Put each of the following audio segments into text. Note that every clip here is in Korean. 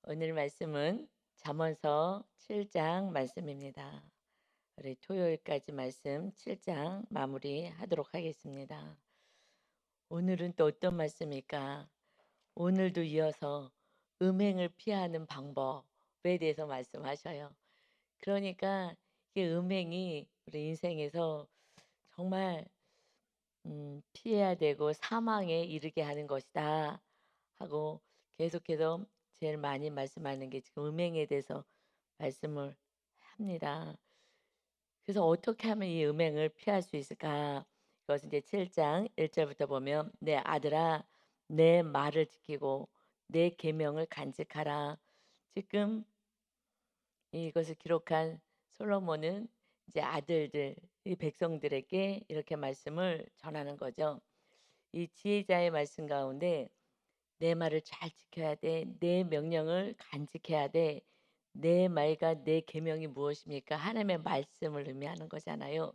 오늘 말씀은 잠언서 7장 말씀입니다. 우리 토요일까지 말씀 7장 마무리하도록 하겠습니다. 오늘은 또 어떤 말씀일까? 오늘도 이어서 음행을 피하는 방법에 대해서 말씀하셔요. 그러니까 이 음행이 우리 인생에서 정말 피해야 되고 사망에 이르게 하는 것이다 하고 계속해서 제일 많이 말씀하는 게 지금 음행에 대해서 말씀을 합니다. 그래서 어떻게 하면 이 음행을 피할 수 있을까? 그것은 이제 7장 1절부터 보면 내 아들아 내 말을 지키고 내 계명을 간직하라. 지금 이것을 기록한 솔로몬은 이제 아들들, 이 백성들에게 이렇게 말씀을 전하는 거죠. 이 지혜자의 말씀 가운데 내 말을 잘 지켜야 돼. 내 명령을 간직해야 돼. 내 말과 내 계명이 무엇입니까? 하나님의 말씀을 의미하는 거잖아요.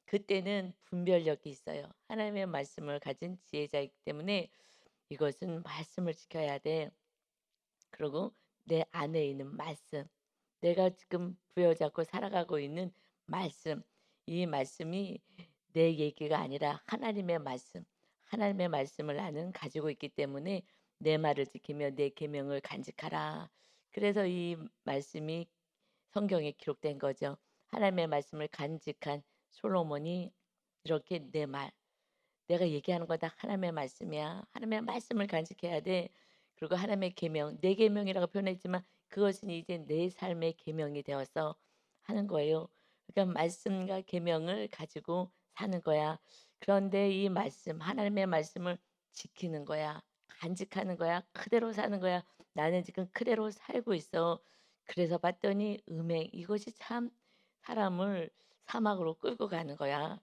그때는 분별력이 있어요. 하나님의 말씀을 가진 지혜자이기 때문에 이것은 말씀을 지켜야 돼. 그리고 내 안에 있는 말씀, 내가 지금 부여잡고 살아가고 있는 말씀, 이 말씀이 내 얘기가 아니라 하나님의 말씀, 하나님의 말씀을 나는 가지고 있기 때문에 내 말을 지키며 내 계명을 간직하라. 그래서 이 말씀이 성경에 기록된 거죠. 하나님의 말씀을 간직한 솔로몬이 이렇게 내 말, 내가 얘기하는 거 다 하나님의 말씀이야. 하나님의 말씀을 간직해야 돼. 그리고 하나님의 계명, 내 계명이라고 표현했지만 그것은 이제 내 삶의 계명이 되어서 하는 거예요. 그러니까 말씀과 계명을 가지고 사는 거야. 그런데 이 말씀, 하나님의 말씀을 지키는 거야. 간직하는 거야. 그대로 사는 거야. 나는 지금 그대로 살고 있어. 그래서 봤더니 음행, 이것이 참 사람을 사막으로 끌고 가는 거야.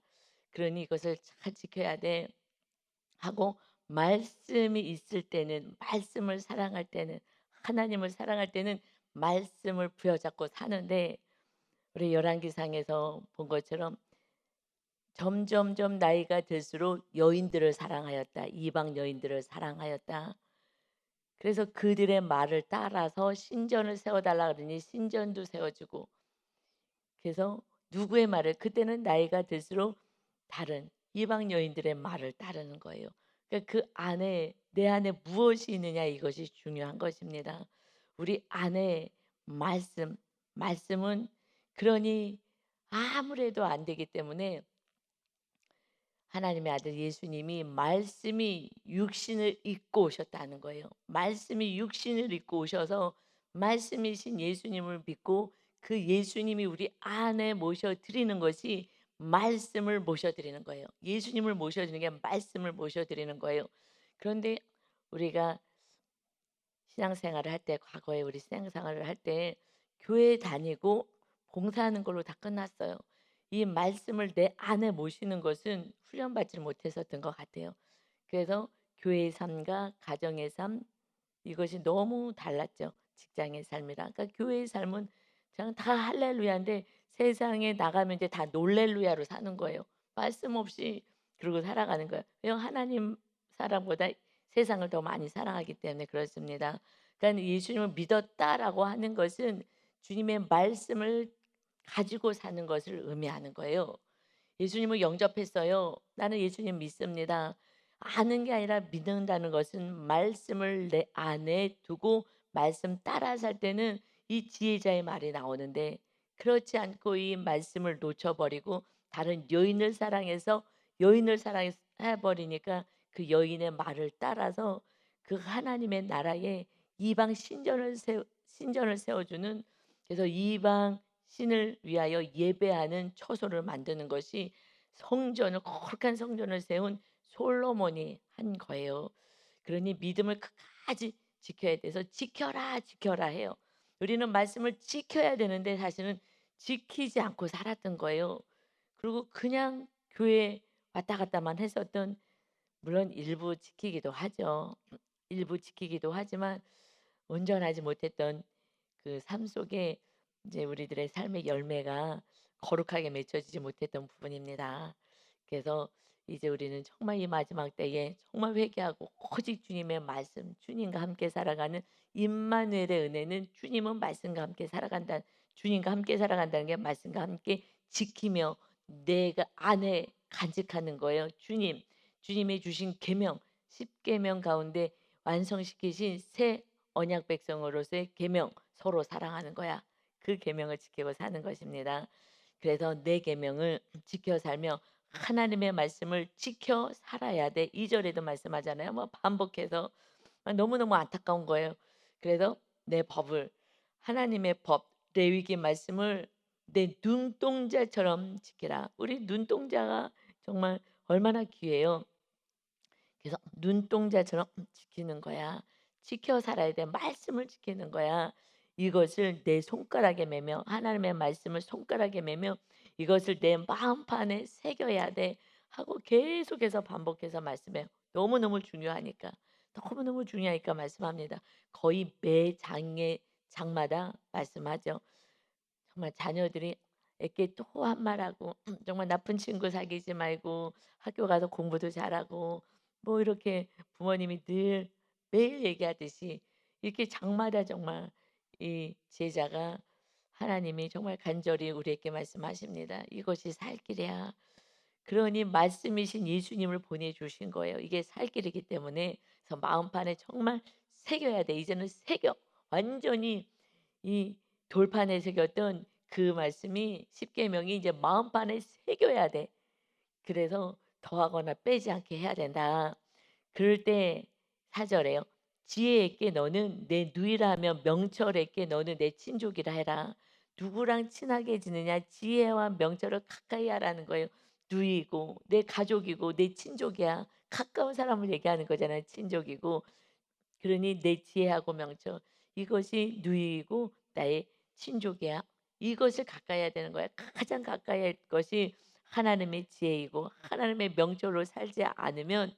그러니 이것을 잘 지켜야 돼 하고 말씀이 있을 때는 말씀을 사랑할 때는 하나님을 사랑할 때는 말씀을 부여잡고 사는데 우리 열왕기상에서 본 것처럼 점점점 나이가 들수록 여인들을 사랑하였다. 이방 여인들을 사랑하였다. 그래서 그들의 말을 따라서 신전을 세워달라 그러니 신전도 세워주고 그래서 누구의 말을 그때는 나이가 들수록 다른 이방 여인들의 말을 따르는 거예요. 그러니까 그 안에 내 안에 무엇이 있느냐 이것이 중요한 것입니다. 우리 안에 말씀, 말씀은 그러니 아무래도 안 되기 때문에 하나님의 아들 예수님이 말씀이 육신을 입고 오셨다는 거예요. 말씀이 육신을 입고 오셔서 말씀이신 예수님을 믿고 그 예수님이 우리 안에 모셔드리는 것이 말씀을 모셔드리는 거예요. 예수님을 모셔드리는 게 말씀을 모셔드리는 거예요. 그런데 우리가 신앙생활을 할 때 과거에 우리 신앙생활을 할 때 교회 다니고 봉사하는 걸로 다 끝났어요. 이 말씀을 내 안에 모시는 것은 훈련받지 못했었던 것 같아요. 그래서 교회의 삶과 가정의 삶 이것이 너무 달랐죠. 직장의 삶이랑. 그러니까 교회의 삶은 그냥 다 할렐루야인데 세상에 나가면 이제 다 놀렐루야로 사는 거예요. 말씀 없이 그러고 살아가는 거예요. 왜냐 하나님 사랑보다 세상을 더 많이 사랑하기 때문에 그렇습니다. 그러니까 예수님을 믿었다라고 하는 것은 주님의 말씀을 가지고 사는 것을 의미하는 거예요. 예수님을 영접했어요. 나는 예수님 믿습니다. 아는 게 아니라 믿는다는 것은 말씀을 내 안에 두고 말씀 따라 살 때는 이 지혜자의 말이 나오는데 그렇지 않고 이 말씀을 놓쳐버리고 다른 여인을 사랑해서 여인을 사랑해 버리니까 그 여인의 말을 따라서 그 하나님의 나라에 이방 신전을 세워주는 그래서 이방 신을 위하여 예배하는 처소를 만드는 것이 성전을 거룩한 성전을 세운 솔로몬이 한 거예요. 그러니 믿음을 끝까지 지켜야 돼서 지켜라 지켜라 해요. 우리는 말씀을 지켜야 되는데 사실은 지키지 않고 살았던 거예요. 그리고 그냥 교회 왔다 갔다만 했었던 물론 일부 지키기도 하죠. 일부 지키기도 하지만 온전하지 못했던 그 삶 속에 이제 우리들의 삶의 열매가 거룩하게 맺혀지지 못했던 부분입니다. 그래서 이제 우리는 정말 이 마지막 때에 정말 회개하고 오직 주님의 말씀, 주님과 함께 살아가는 임마누엘의 은혜는 주님은 말씀과 함께 살아간다. 주님과 함께 살아간다는 게 말씀과 함께 지키며 내가 안에 간직하는 거예요. 주님이 주신 계명, 10계명 가운데 완성시키신 새 언약 백성으로서의 계명, 서로 사랑하는 거야. 그 계명을 지키고 사는 것입니다. 그래서 내 계명을 지켜 살며 하나님의 말씀을 지켜 살아야 돼. 2절에도 말씀하잖아요. 뭐 반복해서 너무너무 안타까운 거예요. 그래서 내 법을 하나님의 법, 레위기 말씀을 내 눈동자처럼 지키라. 우리 눈동자가 정말 얼마나 귀해요. 그래서 눈동자처럼 지키는 거야. 지켜 살아야 돼. 말씀을 지키는 거야. 이것을 내 손가락에 매며 하나님의 말씀을 손가락에 매며 이것을 내 마음판에 새겨야 돼 하고 계속해서 반복해서 말씀해요. 너무너무 중요하니까. 너무너무 중요하니까 말씀합니다. 거의 매 장마다 말씀하죠. 정말 자녀들이 애께 또 한 말하고 정말 나쁜 친구 사귀지 말고 학교 가서 공부도 잘하고 뭐 이렇게 부모님이 늘 매일 얘기하듯이 이렇게 장마다 정말 이 제자가 하나님이 정말 간절히 우리에게 말씀하십니다. 이것이 살 길이야. 그러니 말씀이신 예수님을 보내주신 거예요. 이게 살 길이기 때문에 그래서 마음판에 정말 새겨야 돼. 이제는 새겨. 완전히 이 돌판에 새겼던 그 말씀이 십계명이 이제 마음판에 새겨야 돼. 그래서 더하거나 빼지 않게 해야 된다. 그럴 때 4절에요. 지혜 있게 너는 내 누이라 하면 명철 있게 너는 내 친족이라 해라. 누구랑 친하게 지느냐 지혜와 명철을 가까이 하라는 거예요. 누이고 내 가족이고 내 친족이야. 가까운 사람을 얘기하는 거잖아요. 친족이고 그러니 내 지혜하고 명철 이것이 누이고 나의 친족이야. 이것을 가까이 해야 되는 거야. 가장 가까이 할 것이 하나님의 지혜이고 하나님의 명철로 살지 않으면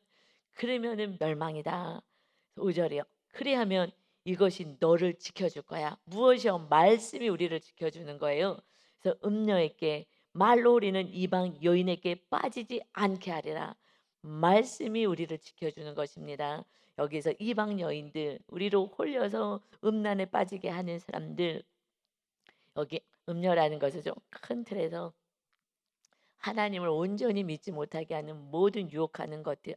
그러면은 멸망이다. 5절이요. 그리하면 이것이 너를 지켜줄 거야. 무엇이요? 말씀이 우리를 지켜주는 거예요. 그래서 음녀에게 말로 우리는 이방 여인에게 빠지지 않게 하리라. 말씀이 우리를 지켜주는 것입니다. 여기서 이방 여인들, 우리로 홀려서 음란에 빠지게 하는 사람들, 여기 음녀라는 것을 좀 큰 틀에서 하나님을 온전히 믿지 못하게 하는 모든 유혹하는 것들.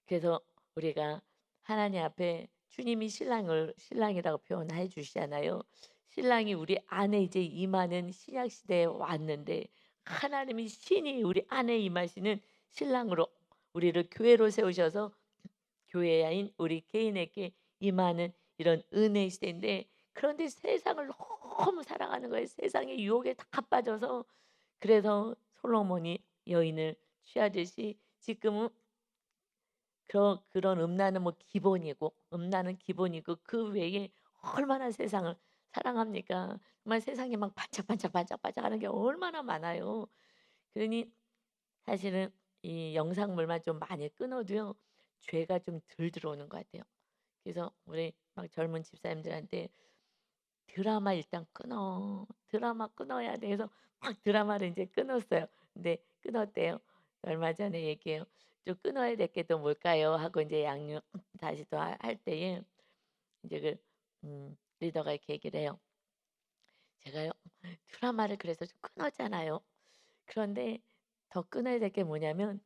그래서 우리가 하나님 앞에 주님이 신랑이라고 표현해 주시잖아요. 신랑이 우리 안에 이제 임하는 신약 시대에 왔는데 하나님이 신이 우리 안에 임하시는 신랑으로 우리를 교회로 세우셔서 교회인 우리 개인에게 임하는 이런 은혜 시대인데 그런데 세상을 너무 사랑하는 거예요. 세상의 유혹에 다 빠져서 그래서 솔로몬이 여인을 취하듯이 지금은 그런 음란은 뭐 기본이고 음란은 기본이고 그 외에 얼마나 세상을 사랑합니까? 정말 세상에 막 반짝반짝반짝반짝하는 게 얼마나 많아요. 그러니 사실은 이 영상물만 좀 많이 끊어도요. 죄가 좀 덜 들어오는 것 같아요. 그래서 우리 막 젊은 집사님들한테 "드라마 일단 끊어. 드라마 끊어야 돼." 해서 막 드라마를 인제 끊었어요. 근데 끊었대요. 얼마 전에 얘기해요. "좀 끊어야 될 게 또 뭘까요?" 하고 인제 양육 다시 또 할 때에 인제 리더가 이렇게 얘기를 해요. 제가요 드라마를 그래서 좀 끊었잖아요. 그런데 더 끊어야 될 게 뭐냐면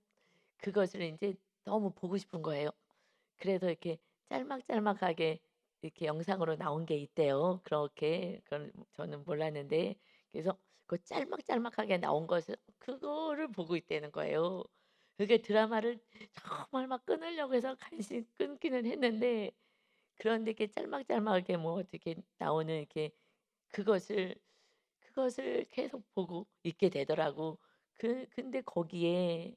그것을 인제 너무 보고 싶은 거예요. 그래서 이렇게 짤막짤막하게 이렇게 영상으로 나온 게 있대요. 그렇게 그건 저는 몰랐는데 그래서 그 짤막짤막하게 나온 것을 그거를 보고 있다는 거예요. 그게 드라마를 정말 막 끊으려고 해서 간신히 끊기는 했는데 그런데 이렇게 짤막짤막하게 뭐 어떻게 나오는 이렇게 그것을 그것을 계속 보고 있게 되더라고. 근데 거기에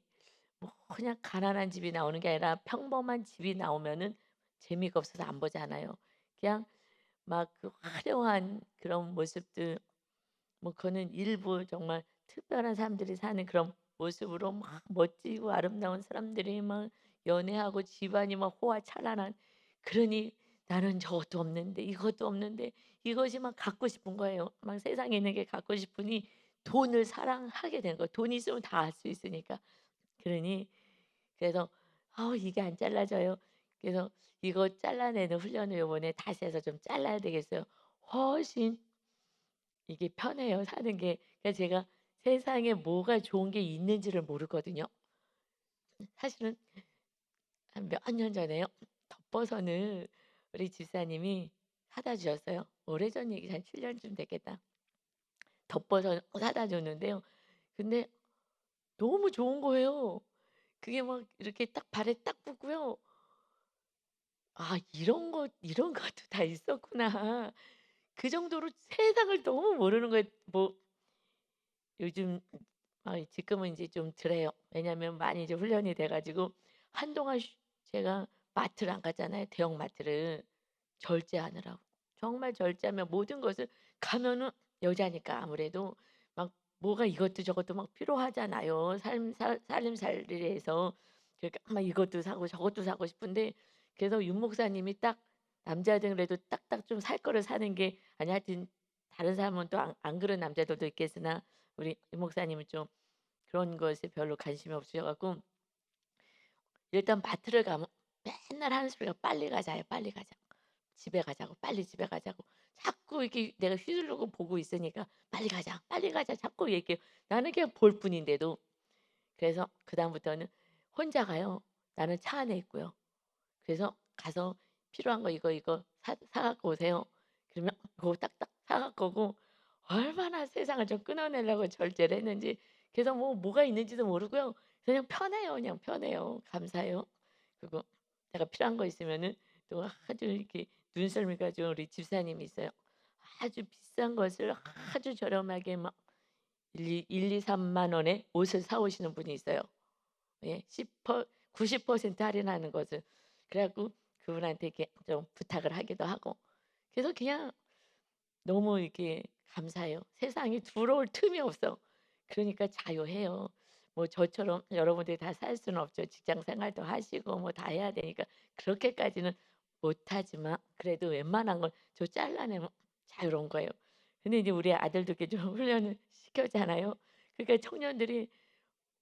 뭐 그냥 가난한 집이 나오는 게 아니라 평범한 집이 나오면은 재미가 없어서 안 보잖아요. 그냥 막 그 화려한 그런 모습들 뭐 그거는 일부 정말 특별한 사람들이 사는 그런 모습으로 막 멋지고 아름다운 사람들이 막 연애하고 집안이 막 호화찬란한 그러니 나는 저것도 없는데 이것도 없는데 이것이 막 갖고 싶은 거예요. 막 세상에 있는 게 갖고 싶으니 돈을 사랑하게 되는 거예요. 돈 있으면 다 할 수 있으니까. 그러니 그래서 이게 안 잘라져요. 그래서 이거 잘라내는 훈련을 요번에 다시 해서 좀 잘라야 되겠어요. 훨씬 이게 편해요 사는 게. 그래서 제가 세상에 뭐가 좋은 게 있는지를 모르거든요. 사실은 한 몇 년 전에요. 덮버섯을 우리 집사님이 사다 주셨어요. 오래전 얘기 한 7 년쯤 됐겠다. 덮버섯 사다 줬는데요. 근데 너무 좋은 거예요. 그게 막 이렇게 딱 발에 딱 붙고요. '아 이런 것도 다 있었구나.' 그 정도로 세상을 너무 모르는 거예요. 뭐 요즘 지금은 이제 좀 덜해요. 왜냐하면 많이 이제 훈련이 돼 가지고 한동안 제가 마트를 안 갔잖아요, 대형 마트를. 절제하느라고. 정말 절제하면 모든 것을 가면은 여자니까 아무래도 막 뭐가 이것도 저것도 막 필요하잖아요. 살림살이에서. 그러니까 막 이것도 사고 저것도 사고 싶은데 그래서 윤 목사님이 딱 남자들은 그래도 딱딱 좀 살 거를 사는 게 아니 하여튼 다른 사람은 또 안 그런 남자들도 있겠으나 우리 윤 목사님은 좀 그런 것에 별로 관심이 없으셔 갖고 일단 마트를 가면 맨날 하는 소리가 "빨리 가자요. 빨리 가자." 집에 가자고 빨리 집에 가자고 자꾸 이렇게 내가 휘두르고 보고 있으니까 "빨리 가자. 빨리 가자." 자꾸 얘기해요. 나는 그냥 볼 뿐인데도. 그래서 그다음부터는 혼자 가요. 나는 차 안에 있고요. 그래서 가서 필요한 거 이거 사 갖고 오세요. 그러면 그거 딱딱 사 갖고 오고 얼마나 세상을 좀 끊어내려고 절제를 했는지 그래서 뭐가 있는지도 모르고요. 그냥 편해요. 그냥 편해요. 감사해요. 그리고 내가 필요한 거 있으면은 또 아주 이렇게 눈썰미가 좋은 우리 집사님이 있어요. 아주 비싼 것을 아주 저렴하게 막 1-2-3만 원에 옷을 사 오시는 분이 있어요. 예. 90% 할인하는 것을. 그래 갖고 그분한테 이렇게 좀 부탁을 하기도 하고. 그래서 그냥 너무 이렇게 감사해요. 세상이 두려울 틈이 없어. 그러니까 자유해요. 뭐 저처럼 여러분들이 다 살 수는 없죠. 직장 생활도 하시고 뭐 다 해야 되니까 그렇게까지는 못하지만 그래도 웬만한 걸 저 잘라내면 자유로운 거예요. 근데 이제 우리 아들도 이렇게 좀 훈련을 시켰잖아요. 그러니까 청년들이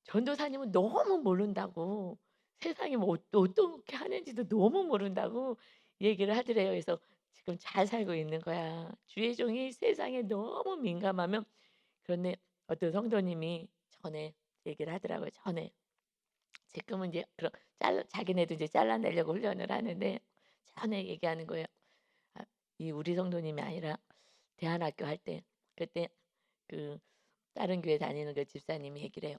전도사님은 너무 모른다고 세상이 뭐 어떻게 하는지도 너무 모른다고 얘기를 하더래요. 그래서 지금 잘 살고 있는 거야. 주의 종이 세상에 너무 민감하면 그런데 어떤 성도님이 전에 얘기를 하더라고요. 전에 지금은 이제 그런 자기네도 이제 잘라내려고 훈련을 하는데 전에 얘기하는 거예요. 이 우리 성도님이 아니라 대안학교 할 때 그때 그 다른 교회 다니는 그 집사님이 얘기를 해요.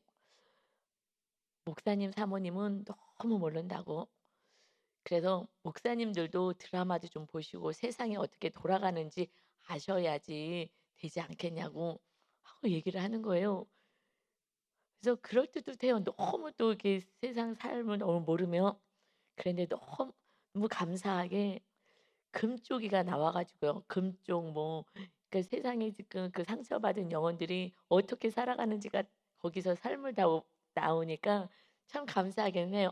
목사님 사모님은 너무 모른다고. 그래서 목사님들도 드라마도 좀 보시고 세상이 어떻게 돌아가는지 아셔야지 되지 않겠냐고 하고 얘기를 하는 거예요. 그래서 그럴듯해요. 너무 또 이렇게 세상 삶을 너무 모르면. 그런데 너무 감사하게 금쪽이가 나와 가지고요. 금쪽 그러니까 세상에 지금 그 상처받은 영혼들이 어떻게 살아가는지가 거기서 삶을 나오니까 참 감사하긴 해요.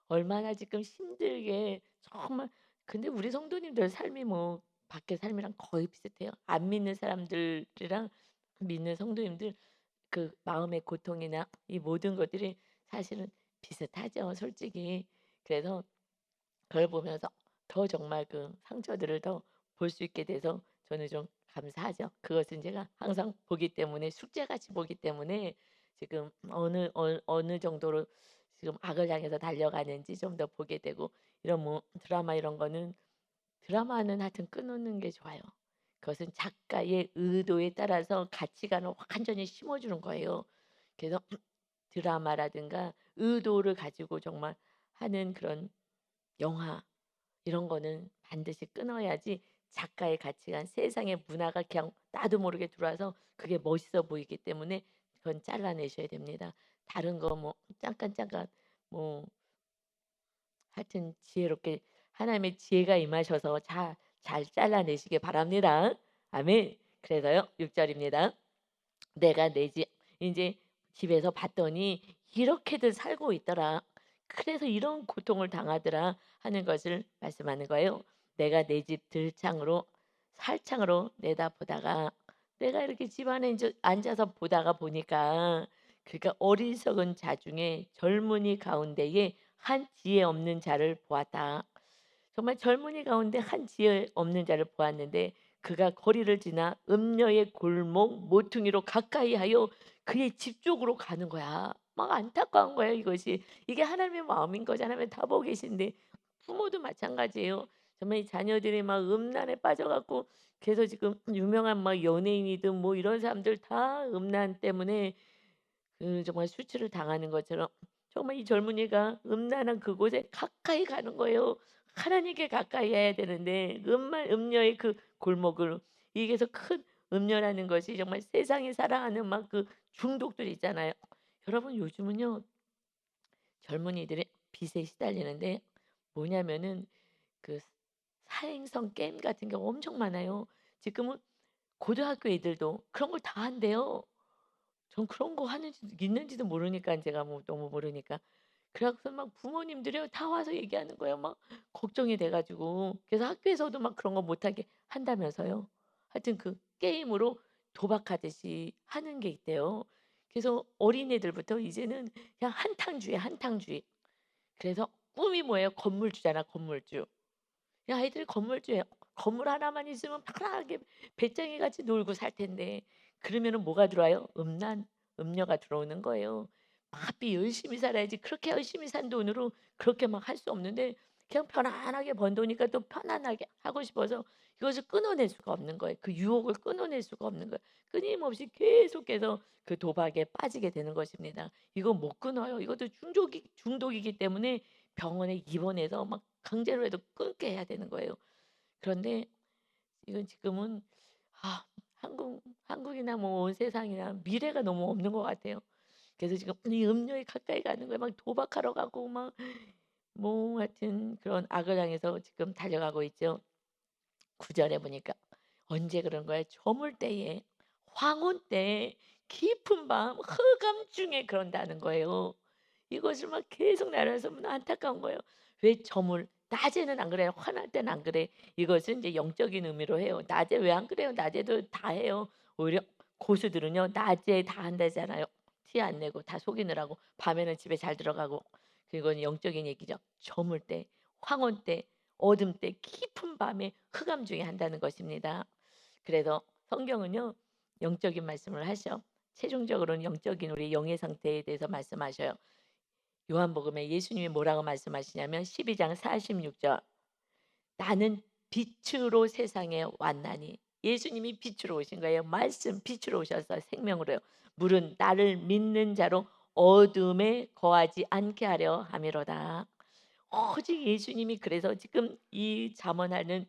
얼마나 지금 힘들게 정말 근데 우리 성도님들 삶이 뭐 밖의 삶이랑 거의 비슷해요. 안 믿는 사람들이랑 믿는 성도님들 그 마음의 고통이나 이 모든 것들이 사실은 비슷하죠, 솔직히. 그래서 그걸 보면서 더 정말 그 상처들을 더 볼 수 있게 돼서 저는 좀 감사하죠. 그것은 제가 항상 보기 때문에 숙제같이 보기 때문에 지금 어느 정도로 지금 악을 향해서 달려가는지 좀 더 보게 되고 이런 드라마 이런 거는 드라마는 하여튼 끊는 게 좋아요. 그것은 작가의 의도에 따라서 가치관을 완전히 심어주는 거예요. 그래서 드라마라든가 의도를 가지고 정말 하는 그런 영화 이런 거는 반드시 끊어야지 작가의 가치관, 세상의 문화가 그냥 나도 모르게 들어와서 그게 멋있어 보이기 때문에 그건 잘라내셔야 됩니다. 다른 거 잠깐 뭐 하여튼 지혜롭게 하나님의 지혜가 임하셔서 잘 잘라내시기 바랍니다. 아멘. 그래서요. 6 절입니다. 내가 내 집 인제 집에서 봤더니 이렇게들 살고 있더라. 그래서 이런 고통을 당하더라 하는 것을 말씀하는 거예요. 내가 내 집 들창으로 살창으로 내다보다가 내가 이렇게 집 안에 인제 앉아서 보다가 보니까 그러니까 어리석은 자 중에 젊은이 가운데에 한 지혜 없는 자를 보았다. 정말 젊은이 가운데 한 지혜 없는 자를 보았는데 그가 거리를 지나 음녀의 골목 모퉁이로 가까이 하여 그의 집 쪽으로 가는 거야. 막 안타까운 거예요, 이것이. 이게 하나님의 마음인 거잖아요. 하나님 다 보고 계신데 부모도 마찬가지예요. 정말 이 자녀들이 막 음란에 빠져 갖고 그래서 지금 유명한 막 연예인이든 뭐 이런 사람들 다 음란 때문에 정말 수치를 당하는 것처럼 정말 이 젊은이가 음란한 그곳에 가까이 가는 거예요. 하나님께 가까이 해야 되는데 음녀의 그 골목을 이게서 큰 음녀라는 것이 정말 세상이 사랑하는 막 그 중독들 있잖아요. 여러분 요즘은요 젊은이들이 빚에 시달리는데 뭐냐면은 그 사행성 게임 같은 게 엄청 많아요. 지금은 고등학교 애들도 그런 걸 다 한대요. 전 그런 거 하는지 있는지도 모르니까 제가 뭐 너무 모르니까. 그래 갖고서 막 부모님들이요 다 와서 얘기하는 거예요. 막 걱정이 돼 가지고. 그래서 학교에서도 막 그런 거 못하게 한다면서요. 하여튼 그 게임으로 도박하듯이 하는 게 있대요. 그래서 어린애들부터 이제는 그냥 한탕주의야, 한탕주의. 그래서 꿈이 뭐예요? 건물주잖아, 건물주. 야 아이들이 건물주예요. 건물 하나만 있으면 편하게 배짱이 같이 놀고 살 텐데 그러면은 뭐가 들어와요? 음녀가 들어오는 거예요. 바삐 열심히 살아야지 그렇게 열심히 산 돈으로 그렇게 막 할 수 없는데 그냥 편안하게 번 돈이니까 또 편안하게 하고 싶어서 이것을 끊어낼 수가 없는 거예요. 그 유혹을 끊어낼 수가 없는 거예요. 끊임없이 계속해서 그 도박에 빠지게 되는 것입니다. 이거 못 끊어요. 이것도 중독이기 때문에 병원에 입원해서 막 강제로라도 끊게 해야 되는 거예요. 그런데 이건 지금은 아 한국이나 뭐 온 세상이나 미래가 너무 없는 것 같아요. 그래서 지금 이 음료에 가까이 가는 거예요. 막 도박하러 가고 막 뭐 하여튼 그런 악을 향해서 지금 달려가고 있죠. 9 절에 보니까 언제 그런 거예요? 저물 때에 황혼 때에 깊은 밤 흑암중에 그런다는 거예요. 이것을 막 계속 나열해서 너무 안타까운 거예요. 왜 저물 낮에는 안 그래요. 화날 때는 안 그래. 이것은 이제 영적인 의미로 해요. 낮에 왜 안 그래요? 낮에도 다 해요. 오히려 고수들은요. 낮에 다 한다잖아요. 티 안 내고 다 속이느라고 밤에는 집에 잘 들어가고. 그건 영적인 얘기죠. 저물 때, 황혼 때, 어둠 때, 깊은 밤에 흑암 중에 한다는 것입니다. 그래서 성경은요. 영적인 말씀을 하셔. 최종적으로는 영적인 우리 영의 상태에 대해서 말씀하셔요. 요한복음에 예수님이 뭐라고 말씀하시냐면 12장 46절. 나는 빛으로 세상에 왔나니. 예수님이 빛으로 오신 거예요. 말씀 빛으로 오셔서 생명으로요. 물은 나를 믿는 자로 어둠에 거하지 않게 하려 함이로다. 오직 예수님이 그래서 지금 이 잠언하는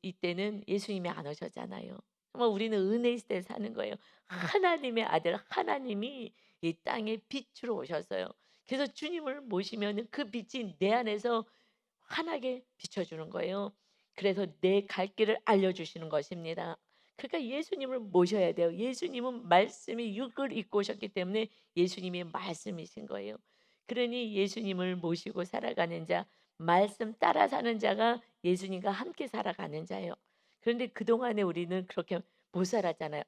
이때는 예수님이 안 오셨잖아요. 정말 우리는 은혜 시대에 사는 거예요. 하나님의 아들 하나님이 이 땅에 빛으로 오셨어요. 그래서 주님을 모시면 그 빛이 내 안에서 환하게 비춰주는 거예요. 그래서 내 갈 길을 알려주시는 것입니다. 그러니까 예수님을 모셔야 돼요. 예수님은 말씀이 육을 입고 오셨기 때문에 예수님이 말씀이신 거예요. 그러니 예수님을 모시고 살아가는 자, 말씀 따라 사는 자가 예수님과 함께 살아가는 자예요. 그런데 그동안에 우리는 그렇게 못 살았잖아요.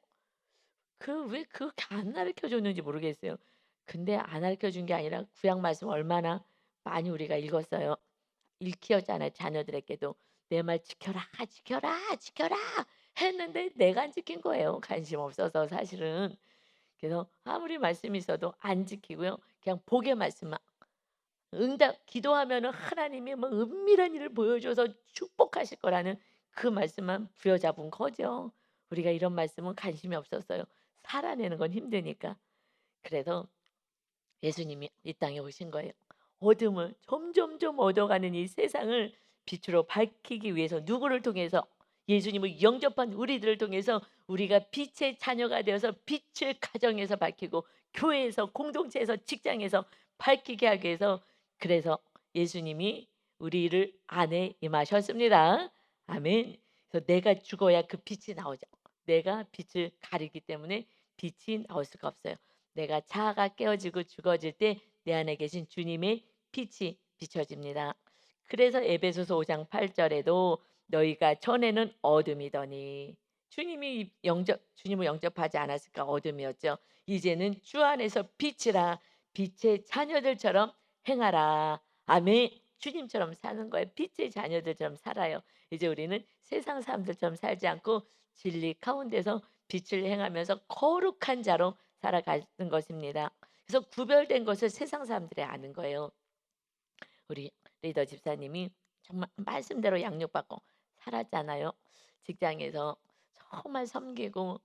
왜 그렇게 안 가르쳐 줬는지 모르겠어요. 근데 안 가르쳐 준 게 아니라 구약 말씀 얼마나 많이 우리가 읽었어요. 읽히었잖아요. 자녀들에게도 내 말 지켜라, 지켜라, 지켜라 했는데 내가 안 지킨 거예요. 관심 없어서 사실은. 그래서 아무리 말씀이 있어도 안 지키고요. 그냥 복의 말씀만 응답 기도하면은 하나님이 뭐 은밀한 일을 보여줘서 축복하실 거라는 그 말씀만 부여잡은 거죠. 우리가 이런 말씀은 관심이 없었어요. 살아내는 건 힘드니까. 그래서 예수님이 이 땅에 오신 거예요. 어둠을 점점점 얻어가는 이 세상을 빛으로 밝히기 위해서 누구를 통해서 예수님을 영접한 우리들을 통해서 우리가 빛의 자녀가 되어서 빛을 가정에서 밝히고 교회에서 공동체에서 직장에서 밝히게 하기 위해서 그래서 예수님이 우리를 안에 임하셨습니다. 아멘. 그래서 내가 죽어야 그 빛이 나오죠. 내가 빛을 가리기 때문에 빛이 나올 수가 없어요. 내가 자아가 깨어지고 죽어질 때 내 안에 계신 주님의 빛이 비춰집니다. 그래서 에베소서 5장 8절에도 너희가 전에는 어둠이더니 주님을 영접하지 않았을까 어둠이었죠. 이제는 주 안에서 빛이라 빛의 자녀들처럼 행하라. 아멘. 주님처럼 사는 거예요. 빛의 자녀들처럼 살아요. 이제 우리는 세상 사람들처럼 살지 않고 진리 가운데서 빛을 행하면서 거룩한 자로 살아가는 것입니다. 그래서 구별된 것을 세상 사람들이 아는 거예요. 우리 리더 집사님이 정말 말씀대로 양육받고 살았잖아요. 직장에서 정말 섬기고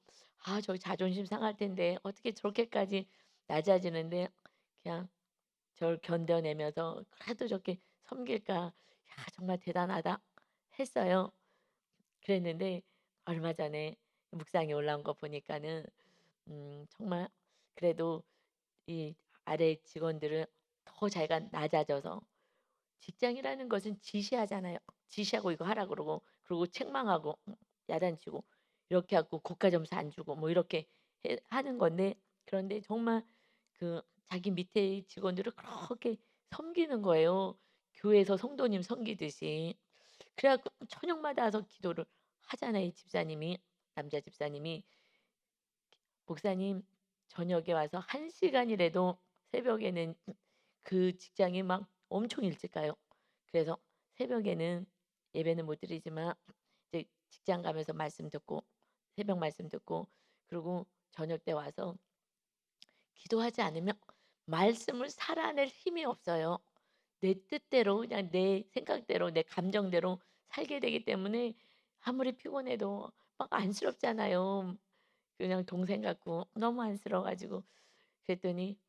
저 자존심 상할 텐데 어떻게 저렇게까지 낮아지는데 그냥 저를 견뎌내면서 그래도 저렇게 섬길까. 야, 정말 대단하다 했어요. 그랬는데 얼마 전에 묵상이 올라온 거 보니까는 정말 그래도 이 아래 직원들은 더 자기가 낮아져서 직장이라는 것은 지시하잖아요. 지시하고 이거 하라 그러고 그리고 책망하고 야단치고 이렇게 하고 고가 점수 안 주고 뭐 이렇게 하는 건데 그런데 정말 그 자기 밑에 직원들을 그렇게 섬기는 거예요. 교회에서 성도님 섬기듯이. 그래 갖고 저녁마다 와서 기도를 하잖아요, 이 집사님이. 남자 집사님이 "목사님 저녁에 와서 1시간이라도 새벽에는" 그 직장이 막 엄청 일찍 가요. 그래서 새벽에는 예배는 못 드리지만 이제 직장 가면서 말씀 듣고 새벽 말씀 듣고 그리고 저녁 때 와서 기도하지 않으면 말씀을 살아낼 힘이 없어요. 내 뜻대로 그냥 내 생각대로 내 감정대로 살게 되기 때문에 아무리 피곤해도 막 안쓰럽잖아요. 그냥 동생 같고 너무 안쓰러워 가지고 그랬더니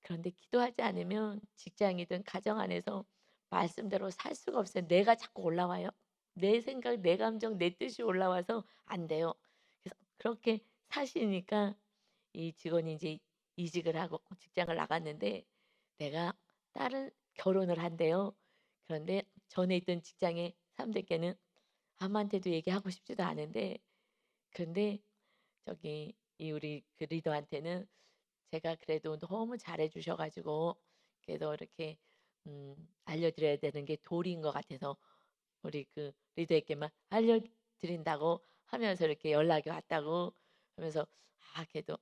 그런데 기도하지 않으면 직장이든 가정 안에서 말씀대로 살 수가 없어요. 내가 자꾸 올라와요. 내 생각, 내 감정, 내 뜻이 올라와서 안 돼요. 그래서 그렇게 사시니까 이 직원이 이제 이직을 하고 직장을 나갔는데 내가 다른 결혼을 한대요. 그런데 전에 있던 직장의 사람들께는 아무한테도 얘기하고 싶지도 않은데 근데 저기 이 우리 그 리더한테는 제가 그래도 너무 잘해 주셔 가지고 그래도 이렇게 알려드려야 되는 게 도리인 것 같아서 우리 그 리더에게만 알려드린다고 하면서 이렇게 연락이 왔다고 하면서 그래도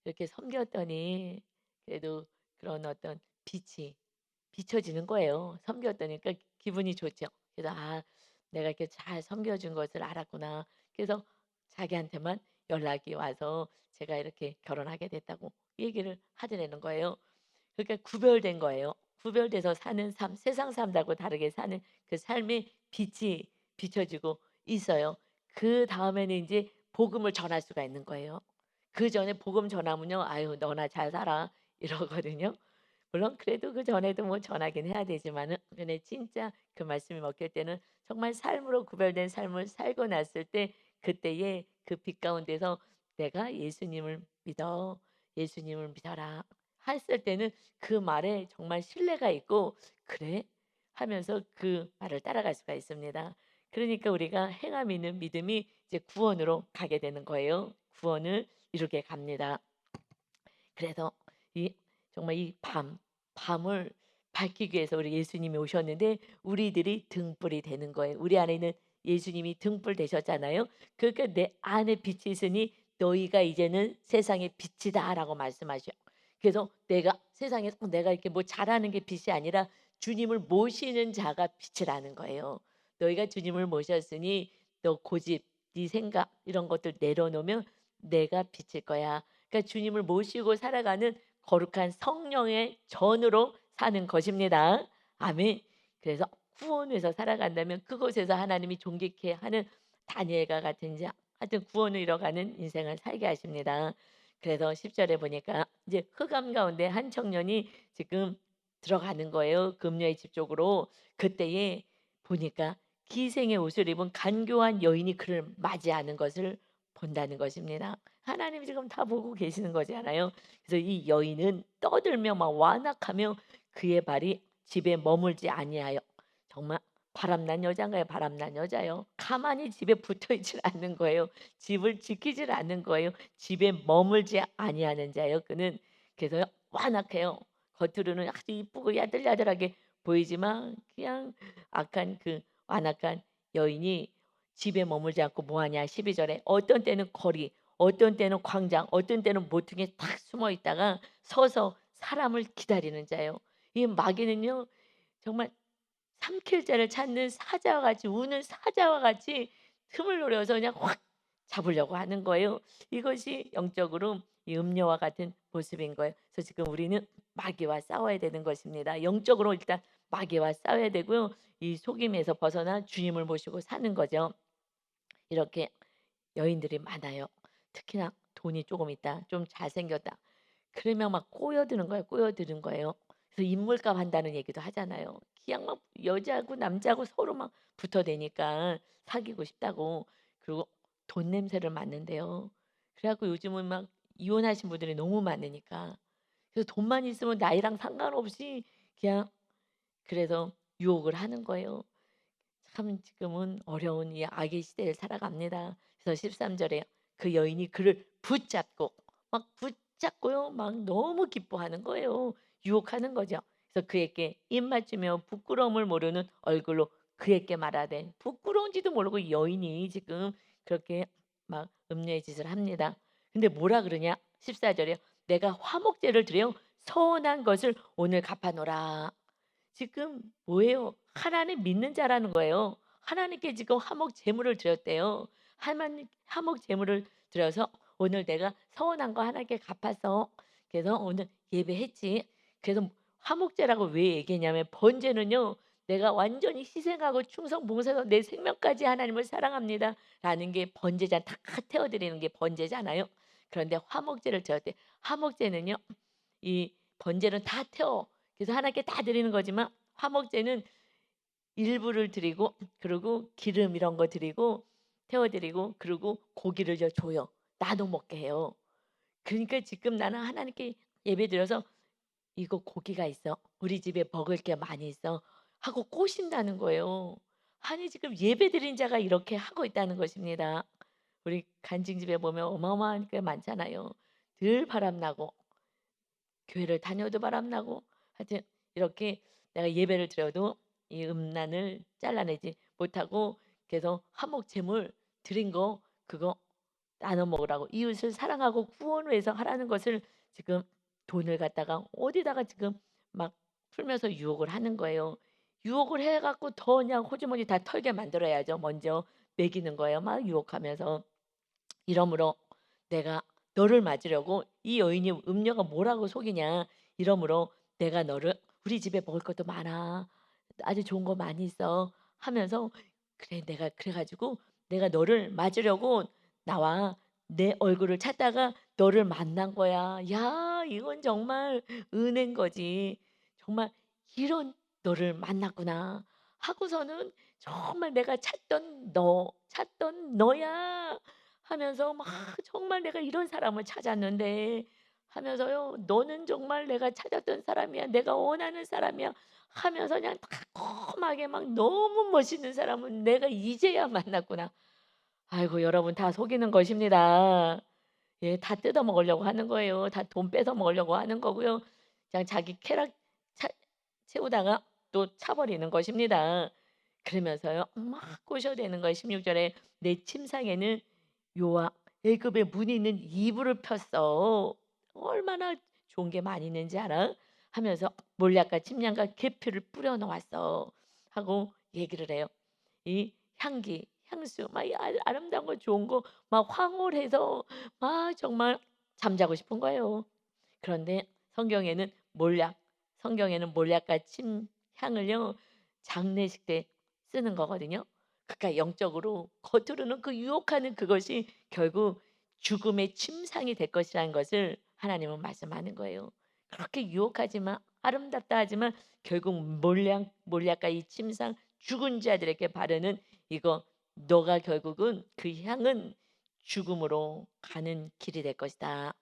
이렇게 섬겼더니 그래도 그런 어떤 빛이 비춰지는 거예요. 섬겼더니 그러니까 기분이 좋죠. 그래서 '내가 이렇게 잘 섬겨 준 것을 알았구나.' 그래서 자기한테만 연락이 와서 제가 이렇게 결혼하게 됐다고 얘기를 하더라는 거예요. 그러니까 구별된 거예요. 구별돼서 사는 삶, 세상 사람들하고 다르게 사는 그 삶의 빛이 비춰지고 있어요. 그다음에는 인제 복음을 전할 수가 있는 거예요. 그전에 복음 전하면요. "아유 너나 잘 살아." 이러거든요. 물론 그래도 그전에도 뭐 전하긴 해야 되지만은 근데 진짜 그 말씀이 먹힐 때는 정말 삶으로 구별된 삶을 살고 났을 때 그때의 그 빛 가운데서 "내가 예수님을 믿어. 예수님을 믿어라." 했을 때는 그 말에 정말 신뢰가 있고 '그래?' 하면서 그 말을 따라갈 수가 있습니다. 그러니까 우리가 행함 있는 믿음이 이제 구원으로 가게 되는 거예요. 구원을 이루게 갑니다. 그래서 이 정말 이 밤을 밝히기 위해서 우리 예수님이 오셨는데 우리들이 등불이 되는 거예요. 우리 안에는 예수님이 등불 되셨잖아요. 그러니까 "내 안에 빛이 있으니 너희가 이제는 세상의 빛이다."라고 말씀하셔요. 그래서 내가 세상에서 내가 이렇게 뭐 잘하는 게 빛이 아니라 주님을 모시는 자가 빛이라는 거예요. "너희가 주님을 모셨으니 너 고집, 네 생각 이런 것들 내려놓으면 내가 빛일 거야." 그러니까 주님을 모시고 살아가는 거룩한 성령의 전으로 사는 것입니다. 아멘. 그래서 구원에서 살아간다면 그곳에서 하나님이 존귀케 하는 다니엘과 같은 자 하여튼 구원을 이뤄가는 인생을 살게 하십니다. 그래서 10 절에 보니까 이제 흑암 가운데 한 청년이 지금 들어가는 거예요, 금녀의 집 쪽으로. 그때에 보니까 기생의 옷을 입은 간교한 여인이 그를 맞이하는 것을 본다는 것입니다. 하나님이 지금 다 보고 계시는 거잖아요. 그래서 이 여인은 떠들며 막 완악하며 그의 발이 집에 머물지 아니하여 정말 바람난 여자인가요? 바람난 여자요. 가만히 집에 붙어 있질 않는 거예요. 집을 지키질 않는 거예요. 집에 머물지 아니하는 자예요. 그는 그래서 완악해요. 겉으로는 아주 이쁘고 야들야들하게 보이지만 그냥 악한 그 완악한 여인이 집에 머물지 않고 뭐 하냐 12 절에 어떤 때는 거리 어떤 때는 광장 어떤 때는 모퉁이에 탁 숨어 있다가 서서 사람을 기다리는 자예요. 이 마귀는요 정말 삼킬 자를 찾는 사자와 같이 우는 사자와 같이 틈을 노려서 그냥 확 잡으려고 하는 거예요. 이것이 영적으로 이 음녀와 같은 모습인 거예요. 그래서 지금 우리는 마귀와 싸워야 되는 것입니다. 영적으로 일단 마귀와 싸워야 되고요. 이 속임에서 벗어나 주님을 모시고 사는 거죠. 이렇게 여인들이 많아요. 특히나 돈이 조금 있다, 좀 잘생겼다. 그러면 막 꼬여드는 거예요. 꼬여드는 거예요. 그래서 인물값 한다는 얘기도 하잖아요. 그냥 막 여자고 남자고 서로 막 붙어대니까 사귀고 싶다고. 그리고 돈 냄새를 맡는데요. 그래 갖고 요즘은 막 이혼하신 분들이 너무 많으니까. 그래서 돈만 있으면 나이랑 상관없이 그냥 그래서 유혹을 하는 거예요. 참 지금은 어려운 이 악의 시대를 살아갑니다. 그래서 13 절에 그 여인이 그를 붙잡고 막 붙잡고요. 막 너무 기뻐하는 거예요. 유혹하는 거죠. 그래서 그에게 입 맞추며 부끄러움을 모르는 얼굴로 그에게 말하되 부끄러운지도 모르고 여인이 지금 그렇게 막 음녀의 짓을 합니다. 근데 뭐라 그러냐? 14 절에 내가 화목제를 드려 서운한 것을 오늘 갚아노라. 지금 뭐예요? 하나님 믿는 자라는 거예요. 하나님께 지금 화목 제물을 드렸대요. 하나님 화목 제물을 드려서 오늘 내가 서운한 거 하나님께 갚아서 그래서 오늘 예배했지. 그래서 화목제라고 왜 얘기했냐면 번제는요. 내가 완전히 희생하고 충성 봉사해서 내 생명까지 하나님을 사랑합니다라는 게 번제자 다 태워 드리는 게 번제잖아요. 그런데 화목제를 드렸대. 화목제는요. 이 번제는 다 태워 그래서 하나님께 다 드리는 거지만 화목제는 일부를 드리고 그리고 기름 이런 거 드리고 태워 드리고 그리고 고기를 줘요. 나눠 먹게 해요. 그러니까 지금 나는 하나님께 예배드려서 "이거 고기가 있어. 우리 집에 먹을 게 많이 있어." 하고 꼬신다는 거예요. 아니 지금 예배드린 자가 이렇게 하고 있다는 것입니다. 우리 간증집에 보면 어마어마한 게 많잖아요. 늘 바람나고 교회를 다녀도 바람나고 하여튼 이렇게 내가 예배를 드려도 이 음란을 잘라내지 못하고 계속 화목 제물 드린 거 그거 나눠 먹으라고 이웃을 사랑하고 구원을 위해서 하라는 것을 지금 돈을 갖다가 어디다가 지금 막 풀면서 유혹을 하는 거예요. 유혹을 해 갖고 더 그냥 호주머니 다 털게 만들어야죠. 먼저 먹이는 거예요. 막 유혹하면서. 이러므로 내가 너를 맞으려고 이 여인이 음녀가 뭐라고 속이냐. 이러므로 내가 너를 우리 집에 먹을 것도 많아. 아주 좋은 거 많이 있어. 하면서 그래 내가 그래 가지고 내가 너를 맞으려고 나와 내 얼굴을 찾다가 너를 만난 거야. 야, 이건 정말 은혜인 거지. 정말 이런 너를 만났구나. 하고서는 정말 내가 찾던 너야. 하면서 막 정말 내가 이런 사람을 찾았는데 하면서요. "너는 정말 내가 찾았던 사람이야. 내가 원하는 사람이야." 하면서 그냥 달콤하게 막 너무 멋있는 사람은 내가 이제야 만났구나. 아이고 여러분 다 속이는 것입니다. 예 다 뜯어 먹으려고 하는 거예요. 다 돈 뺏어 먹으려고 하는 거고요. 그냥 자기 쾌락 차 채우다가 또 차 버리는 것입니다. 그러면서요 막 꼬셔대는 거예요. 16 절에 "내 침상에는 요와 애굽의 문이 있는 이불을 폈어. 얼마나 좋은 게 많이 있는지 알아?" 하면서 몰약과 침향과 계피를 뿌려 놓았어. 하고 얘기를 해요. 이 향기, 향수 막 이 아름다운 거 좋은 거 막 황홀해서 막 정말 잠자고 싶은 거예요. 그런데 성경에는 몰약과 침향을요 장례식 때 쓰는 거거든요. 그러니까 영적으로 겉으로는 그 유혹하는 그것이 결국 죽음의 침상이 될 것이라는 것을 하나님은 말씀하는 거예요. 그렇게 유혹하지만 아름답다 하지만 결국 몰약과 이 침상 죽은 자들에게 바르는 이거 너가 결국은 그 향은 죽음으로 가는 길이 될 것이다.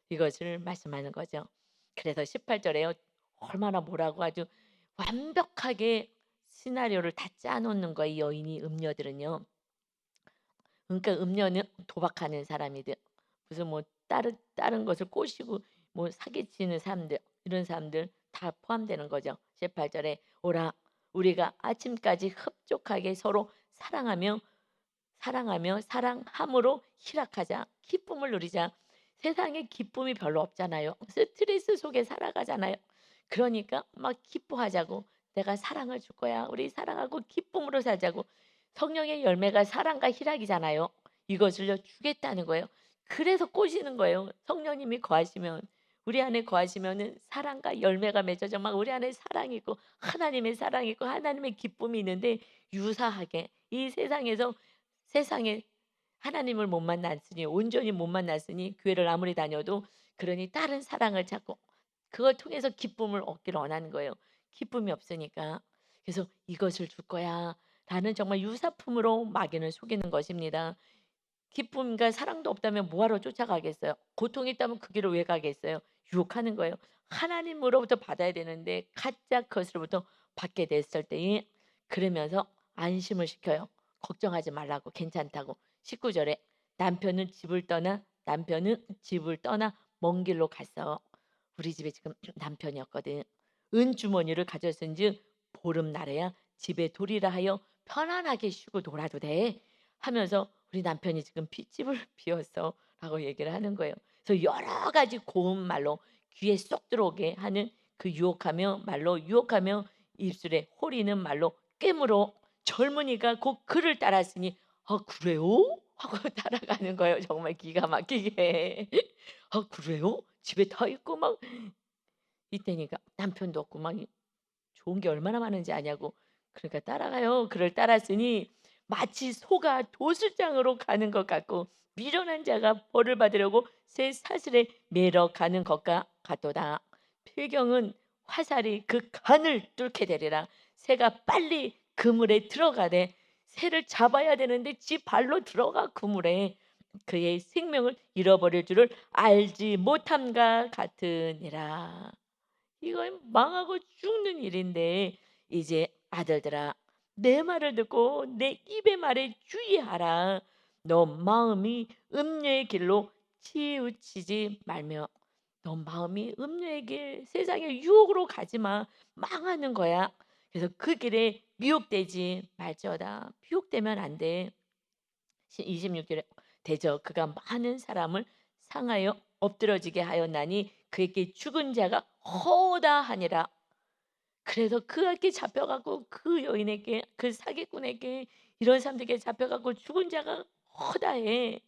이것을 말씀하는 거죠. 그래서 18 절에요. 얼마나 뭐라고 아주 완벽하게 시나리오를 다 짜 놓는 거예요, 이 여인이 음녀들은요. 그러니까 음녀는 도박하는 사람이든 무슨 뭐 다른 것을 꼬시고 뭐 사기치는 사람들 이런 사람들 다 포함되는 거죠. 18 절에 오라 우리가 아침까지 흡족하게 서로 사랑함으로 희락하자. 기쁨을 누리자. 세상에 기쁨이 별로 없잖아요. 스트레스 속에 살아가잖아요. 그러니까 막 기뻐하자고. 내가 사랑을 줄 거야. 우리 사랑하고 기쁨으로 살자고. 성령의 열매가 사랑과 희락이잖아요. 이것을요 주겠다는 거예요. 그래서 꼬시는 거예요. 성령님이 거하시면 우리 안에 거하시면은 사랑과 열매가 맺어져 막 우리 안에 사랑이 있고 하나님의 사랑이 있고 하나님의 기쁨이 있는데 유사하게 이 세상에서 세상에 하나님을 못 만났으니 온전히 못 만났으니 교회를 아무리 다녀도 그러니 다른 사랑을 찾고 그걸 통해서 기쁨을 얻기를 원하는 거예요. 기쁨이 없으니까. 그래서 "이것을 줄 거야." 라는 정말 유사품으로 마귀는 속이는 것입니다. 기쁨과 사랑도 없다면 뭐하러 쫓아가겠어요? 고통이 있다면 그 길을 왜 가겠어요? 유혹하는 거예요. 하나님으로부터 받아야 되는데 가짜 것으로부터 받게 됐을 때에 그러면서 안심을 시켜요. 걱정하지 말라고 괜찮다고. 19 절에 남편은 집을 떠나 먼 길로 갔어. 우리 집에 지금 남편이었거든. 은주머니를 가졌은즉 보름날에야 집에 돌이라 하여 편안하게 쉬고 놀아도 돼. 하면서 우리 남편이 지금 핏집을 비웠어라고 얘기를 하는 거예요. 그래서 여러 가지 고운 말로 귀에 쏙 들어오게 하는 그 유혹하며 말로 유혹하며 입술에 호리는 말로 꿰물어 젊은이가 곧 그를 따랐으니 "아 그래요?" 하고 따라가는 거예요. 정말 기가 막히게. "아 그래요? 집에 다 있고 막" 이때니까 남편도 없고 막 좋은 게 얼마나 많은지 아냐고. 그러니까 따라가요. 그를 따랐으니 마치 소가 도수장으로 가는 것 같고 미련한 자가 벌을 받으려고 새 사슬에 매러 가는 것과 같도다. 필경은 화살이 그 간을 뚫게 되리라. 새가 빨리 그물에 들어가되 새를 잡아야 되는데 지 발로 들어가 그물에 그의 생명을 잃어버릴 줄을 알지 못함과 같으니라. 이건 망하고 죽는 일인데 이제 아들들아 내 말을 듣고 내 입의 말에 주의하라. 너 마음이 음녀의 길로 치우치지 말며 너 마음이 음녀의 길 세상의 유혹으로 가지 마. 망하는 거야. 그래서 그 길에 미혹되지 말지어다. 미혹되면 안 돼. 26절에 대저 그가 많은 사람을 상하여 엎드러지게 하였나니 그에게 죽은 자가 허다하니라. 그래서 그에게 잡혀가고 그 여인에게 그 사기꾼에게 이런 사람들에게 잡혀가고 죽은 자가 허다해.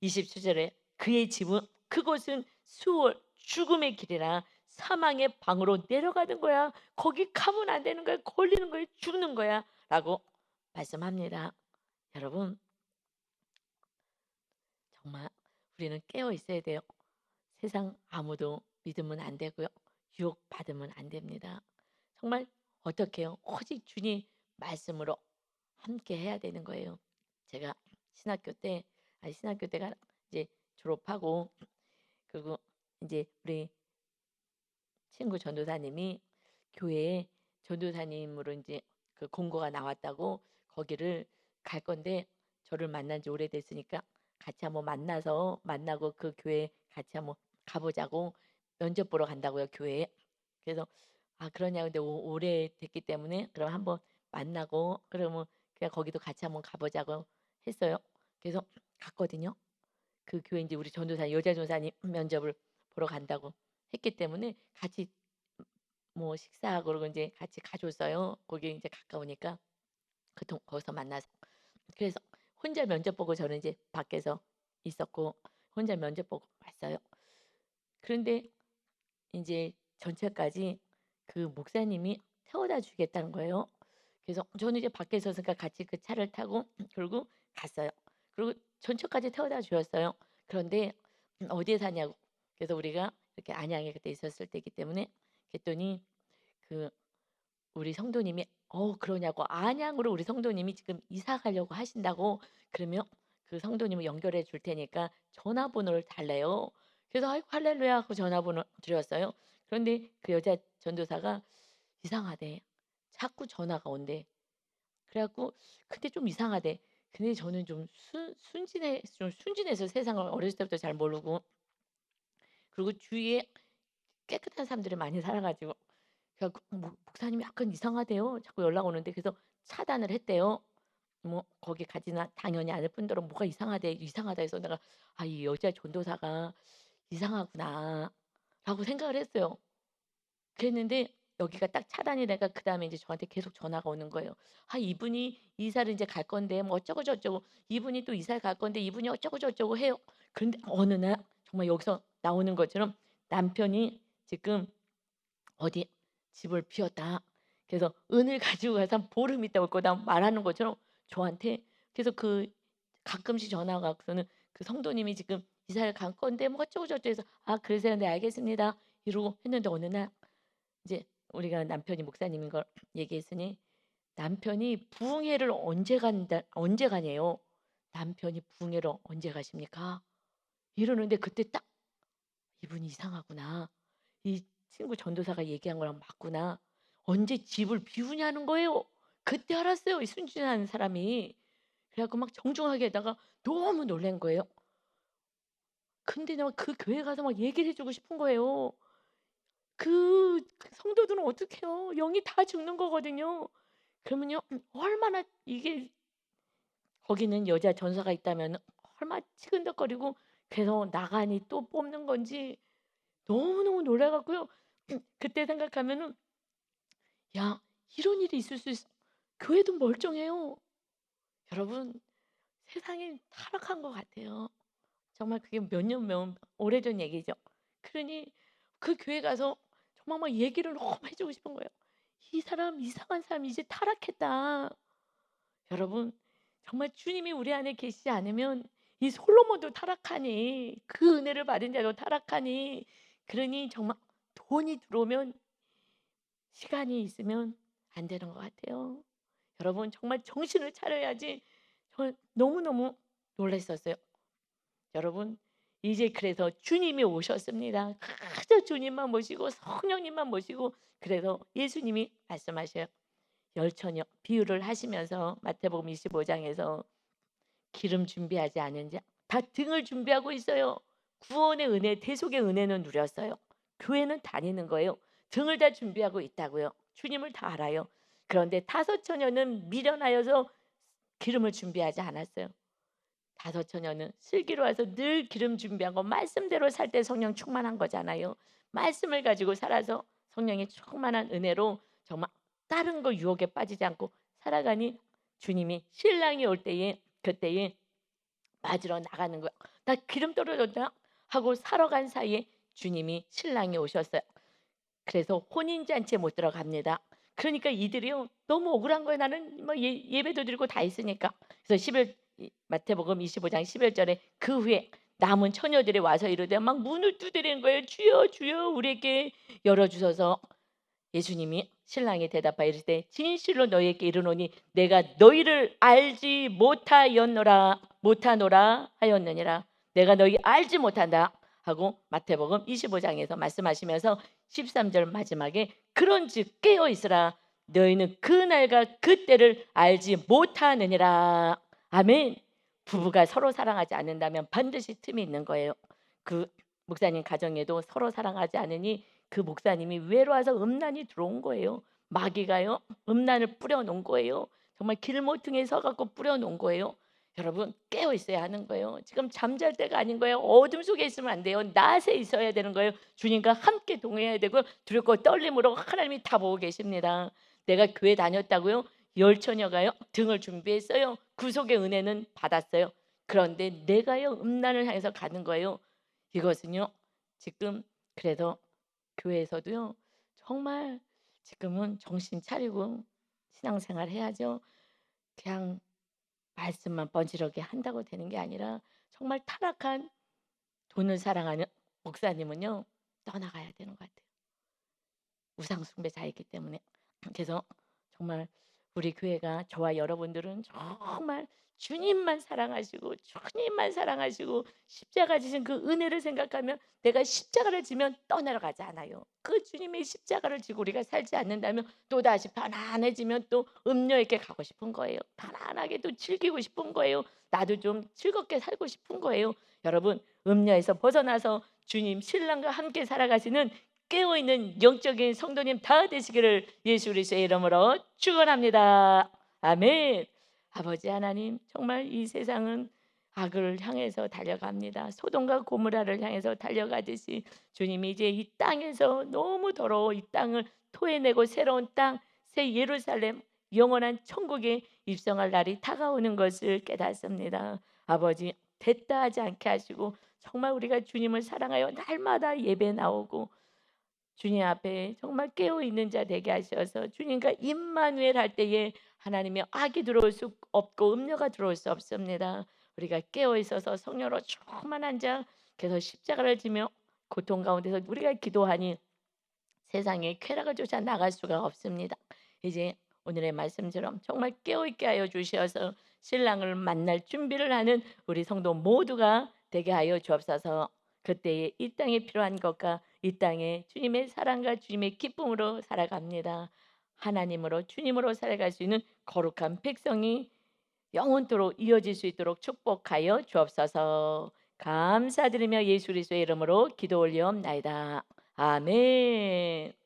27절에 그의 집은 그곳은 수월 죽음의 길이라 사망의 방으로 내려가는 거야. 거기 가면 안 되는 거야. 걸리는 거야. 죽는 거야. 라고 말씀합니다. 여러분 정말 우리는 깨어 있어야 돼요. 세상 아무도 믿으면 안 되고요. 유혹 받으면 안 됩니다. 정말 어떻게 해요? 오직 주님 말씀으로 함께 해야 되는 거예요. 제가 신학교 때 신학교 때가 이제 졸업하고 그리고 이제 우리 친구 전도사님이 교회에 전도사님으로 이제 그 공고가 나왔다고 거기를 갈 건데 저를 만난 지 오래됐으니까 같이 한번 만나고 그 교회 같이 한번 가 보자고 면접 보러 간다고요, 교회에. 그래서 "아 그러냐." 근데 오래됐기 때문에 "그럼 한번 만나고 그러면 그냥 거기도 같이 한번 가 보자고." 했어요. 그래서 갔거든요. 그 교회 이제 우리 전도사 여자 전도사님 면접을 보러 간다고 했기 때문에 같이 뭐 식사하고 그러고 이제 같이 가 줬어요. 거기 이제 가까우니까. 거기서 만나서. 그래서 혼자 면접 보고 저는 이제 밖에서 있었고 혼자 면접 보고 왔어요. 그런데 이제 전철까지 그 목사님이 태워다 주겠다는 거예요. 그래서 저는 이제 밖에 있었으니까 같이 그 차를 타고 그리고 갔어요. 그리고 전철까지 태워다 주었어요. 그런데 어디에 사냐고. 그래서 우리가 이렇게 안양에 그때 있었을 때이기 때문에 그랬더니 그 우리 성도님이 그러냐고 안양으로 우리 성도님이 지금 이사 가려고 하신다고 그러면 그 성도님을 연결해 줄 테니까 전화번호를 달래요. 그래서 "아이고 할렐루야." 하고 전화번호 드렸어요. 그런데 그 여자 전도사가 이상하대. 자꾸 전화가 온대. 그래 갖고 근데 좀 이상하대. 근데 저는 좀 순진해서 세상을 어렸을 때부터 잘 모르고 그리고 주위에 깨끗한 사람들이 많이 살아 가지고 그래 갖고 목사님이 약간 이상하대요." 자꾸 연락 오는데 그래서 차단을 했대요. 뭐 거기 가지나 당연히 않을 뿐더러 "뭐가 이상하대, 이상하다." 해서 내가 '아 이 여자 전도사가 이상하구나.'라고 생각을 했어요. 그랬는데 여기가 딱 차단이 돼가 그다음에 이제 저한테 계속 전화가 오는 거예요. "아 이분이 이사를 이제 갈 건데 뭐 어쩌고 저쩌고. 이분이 또 이사를 갈 건데 이분이 어쩌고 저쩌고 해요." 그런데 어느 날 정말 여기서 나오는 것처럼 남편이 지금 어디 집을 비웠다. 그래서 은을 가지고 가서 한 보름 있다 올 거다 말하는 것처럼 저한테 계속 가끔씩 전화가 와서는 그 성도님이 지금 이사를 갈 건데 뭐 어쩌고 저쩌고 해서 "아 그러세요. 네 알겠습니다." 이러고 했는데 어느 날 이제 우리가 남편이 목사님인 걸 얘기했으니 남편이 부흥회를 언제 가냐요. 남편이 부흥회를 "언제 가십니까?" 이러는데 그때 딱 '이분이 이상하구나. 이 친구 전도사가 얘기한 거랑 맞구나. 언제 집을 비우냐는 거예요.' 그때 알았어요, 이 순진한 사람이. 그래 갖고 막 정중하게다가 너무 놀란 거예요. 근데 나 그 교회 가서 막 얘기를 해 주고 싶은 거예요. 그 성도들은 어떡해요. 영이 다 죽는 거거든요. 그러면요 얼마나 이게 거기는 여자 전사가 있다면 얼마나 치근덕거리고 그래서 나가니 또 뽑는 건지 너무너무 놀라 갖고요. 그때 생각하면은 '야 이런 일이 있을 수 있어.' 교회도 멀쩡해요. 여러분 세상이 타락한 것 같아요. 정말 그게 몇 오래전 얘기죠. 그러니 그 교회 가서 정말 막 얘기를 너무 해 주고 싶은 거예요. "이 사람 이상한 사람 이제 타락했다." 여러분 정말 주님이 우리 안에 계시지 않으면 이 솔로몬도 타락하니 그 은혜를 받은 자도 타락하니 그러니 정말 돈이 들어오면 시간이 있으면 안 되는 것 같아요. 여러분 정말 정신을 차려야지. 저 너무너무 놀랐었어요. 여러분 이제 그래서 주님이 오셨습니다. 그저 주님만 모시고 성령님만 모시고 그래서 예수님이 말씀하셔요. 열처녀 비유를 하시면서 마태복음 25장에서 기름 준비하지 않은 자 다 등을 준비하고 있어요. 구원의 은혜, 대속의 은혜는 누렸어요. 교회는 다니는 거예요. 등을 다 준비하고 있다고요. 주님을 다 알아요. 그런데 다섯 처녀는 미련하여서 기름을 준비하지 않았어요. 다섯 처녀는 슬기로 와서 늘 기름 준비하고 말씀대로 살 때 성령 충만한 거잖아요. 말씀을 가지고 살아서 성령의 충만한 은혜로 정말 다른 거 유혹에 빠지지 않고 살아가니 주님이 신랑이 올 때에 그때에 맞으러 나가는 거야. '나 기름 떨어졌다.' 하고 사러 간 사이에 주님이 신랑이 오셨어요. 그래서 혼인 잔치에 못 들어갑니다. 그러니까 이들이요 너무 억울한 거예요. 나는 뭐 예배도 드리고 다 했으니까. 그래서 11 마태복음 25장 11절에 그 후에 남은 처녀들이 와서 이르되 막 문을 두드리는 거예요. "주여 주여 우리에게 열어 주소서." 예수님이 신랑이 대답하여 이르시되 진실로 너희에게 이르노니 내가 너희를 알지 못하노라 하였느니라. 내가 너희 알지 못한다 하고 마태복음 25장에서 말씀하시면서 13절 마지막에 그런즉 깨어 있으라 너희는 그날과 그때를 알지 못하느니라. 아멘. 부부가 서로 사랑하지 않는다면 반드시 틈이 있는 거예요. 그 목사님 가정에도 서로 사랑하지 않으니 그 목사님이 외로워서 음란이 들어온 거예요. 마귀가요 음란을 뿌려 놓은 거예요. 정말 길모퉁이에 서 갖고 뿌려 놓은 거예요. 여러분 깨어 있어야 하는 거예요. 지금 잠잘 때가 아닌 거예요. 어둠 속에 있으면 안 돼요. 낮에 있어야 되는 거예요. 주님과 함께 동행해야 되고 두렵고 떨림으로 하나님이 다 보고 계십니다. 내가 교회 다녔다고요? 열 처녀가요 등을 준비했어요. 구속의 은혜는 받았어요. 그런데 내가요 음란을 향해서 가는 거예요. 이것은요 지금 그래서 교회에서도요 정말 지금은 정신 차리고 신앙생활 해야죠. 그냥 말씀만 번지르게 한다고 되는 게 아니라 정말 타락한 돈을 사랑하는 목사님은요 떠나가야 되는 것 같아요. 우상 숭배자이기 때문에. 그래서 정말 우리 교회가 저와 여러분들은 정말 주님만 사랑하시고 주님만 사랑하시고 십자가 지신 그 은혜를 생각하면 내가 십자가를 지면 떠내려가지 않아요. 그 주님의 십자가를 지고 우리가 살지 않는다면 또다시 편안해지면 또 음료에게 가고 싶은 거예요. 편안하게 또 즐기고 싶은 거예요. 나도 좀 즐겁게 살고 싶은 거예요. 여러분 음료에서 벗어나서 주님 신랑과 함께 살아가시는 깨어있는 영적인 성도님 다 되시기를 예수 그리스도의 이름으로 축원합니다. 아멘. 아버지 하나님 정말 이 세상은 악을 향해서 달려갑니다. 소돔과 고모라를 향해서 달려가듯이 주님이 이제 이 땅에서 너무 더러워 이 땅을 토해내고 새로운 땅, 새 예루살렘, 영원한 천국에 입성할 날이 다가오는 것을 깨닫습니다. 아버지 됐다 하지 않게 하시고 정말 우리가 주님을 사랑하여 날마다 예배 나오고 주님 앞에 정말 깨어 있는 자 되게 하셔서 주님과 임마누엘 할 때에 하나님의 악이 들어올 수 없고 음녀가 들어올 수 없습니다. 우리가 깨어 있어서 성령으로 충만한 자 계속 십자가를 지며 고통 가운데서 우리가 기도하니 세상에 쾌락을 쫓아 나갈 수가 없습니다. 이제 오늘의 말씀처럼 정말 깨어 있게 하여 주셔서 신랑을 만날 준비를 하는 우리 성도 모두가 되게 하여 주옵소서. 그때에 이 땅에 필요한 것과 이 땅에 주님의 사랑과 주님의 기쁨으로 살아갑니다. 하나님으로 주님으로 살아갈 수 있는 거룩한 백성이 영원토록 이어질 수 있도록 축복하여 주옵소서. 감사드리며 예수 그리스도의 이름으로 기도 올리옵나이다. 아멘.